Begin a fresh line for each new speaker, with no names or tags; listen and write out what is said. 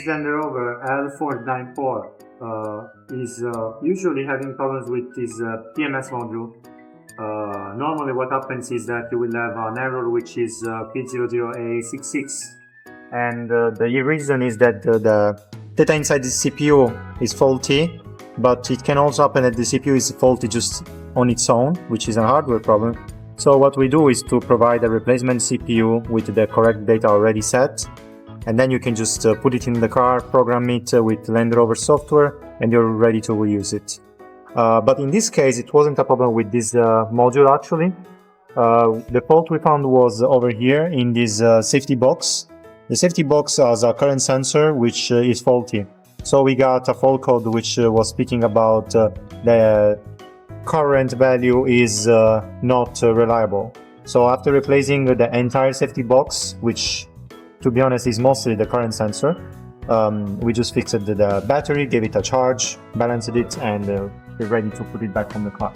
Land Rover L494 is usually having problems with this PMS module. Normally what happens is that you will have an error which is P00A66, and the reason is that the data inside the CPU is faulty, but it can also happen that the CPU is faulty just on its own, which is a hardware problem. So what we do is to provide a replacement CPU with the correct data already set, and then you can just put it in the car, program it with Land Rover software, and you're ready to use it. But in this case, it wasn't a problem with this module actually. The fault we found was over here in this safety box. The safety box has a current sensor which is faulty. So we got a fault code which was speaking about the current value is not reliable. So after replacing the entire safety box, which to be honest is mostly the current sensor, we just fixed the battery, gave it a charge, balanced it, and we're ready to put it back on the car.